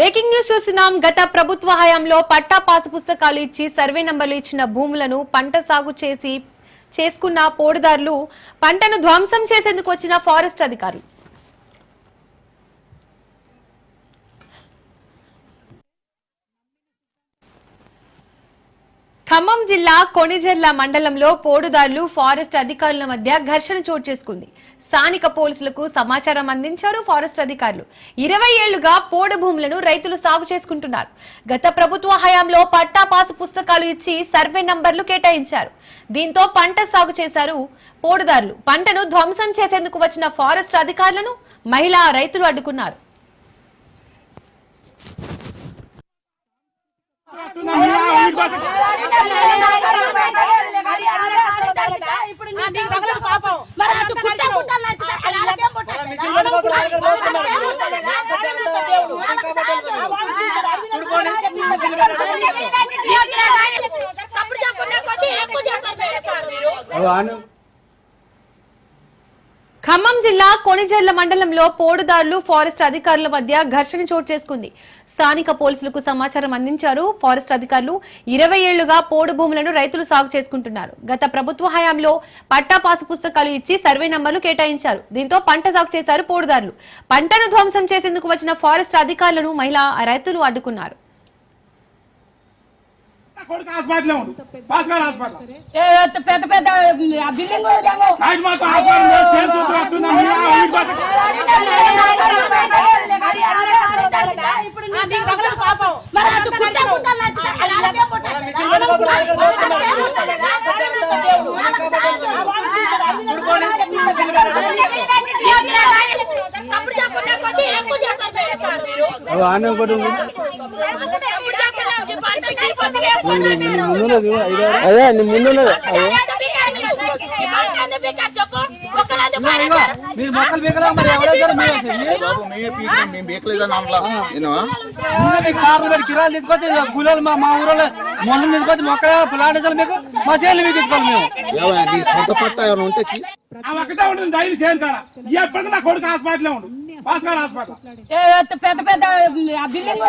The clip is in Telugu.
బ్రేకింగ్ న్యూస్ చూస్తున్నాం. గత ప్రభుత్వ హయాంలో పట్టా పాసు పుస్తకాలు ఇచ్చి సర్వే నంబర్లు ఇచ్చిన భూములను పంట సాగు చేసుకున్న పోడుదారులు పంటను ధ్వంసం చేసేందుకు వచ్చిన ఫారెస్ట్ అధికారులు ఖమ్మం జిల్లా కొణిజర్ల మండలంలో పోడుదారులు ఫారెస్ట్ అధికారుల మధ్య ఘర్షణ చోటు చేసుకుంది. స్థానిక పోలీసులకు సమాచారం అందించారు ఫారెస్ట్ అధికారులు. 20 ఏళ్లుగా పోడు భూములను రైతులు సాగు చేసుకుంటున్నారు. గత ప్రభుత్వ హయాంలో పట్టా పాసు పుస్తకాలు ఇచ్చి సర్వే నంబర్లు కేటాయించారు. దీంతో పంట సాగు చేశారు పోడుదారులు. పంటను ధ్వంసం చేసేందుకు వచ్చిన ఫారెస్ట్ అధికారులను మహిళా రైతులు అడ్డుకున్నారు. ఖమ్మం జిల్లా కొణిజర్ల మండలంలో పోడుదారులు ఫారెస్ట్ అధికారుల మధ్య ఘర్షణ చోటు చేసుకుంది. స్థానిక పోలీసులకు సమాచారం అందించారు ఫారెస్ట్ అధికారులు. 20 ఏళ్లుగా పోడు భూములను రైతులు సాగు చేసుకుంటున్నారు. గత ప్రభుత్వ హయాంలో పట్టా పాసు పుస్తకాలు ఇచ్చి సర్వే నంబర్లు కేటాయించారు. దీంతో పంట సాగు చేశారు పోడుదారులు. పంటను ధ్వంసం చేసేందుకు వచ్చిన ఫారెస్ట్ అధికారులను మహిళా రైతులు అడ్డుకున్నారు. పెద్ద పెద్ద బిల్డింగ్ కిరాలు తీసుకొచ్చి గులాలు మా ఊళ్ళో మొన్న తీసుకొచ్చి మొక్క ప్లాంటేషన్ మీకు మా సేలు మీకు ఇచ్చుకోవాలి మేము సొంత పట్ట ఏమైనా ఉంటే ఒకటే ఉంటుంది డైలీ చేయను కాడ ఎప్పటికీ నా కొడుకు హాస్పిటల్ ఉండు భాస్కర్ హాస్పిటల్ పెద్ద పెద్ద బిల్డింగ్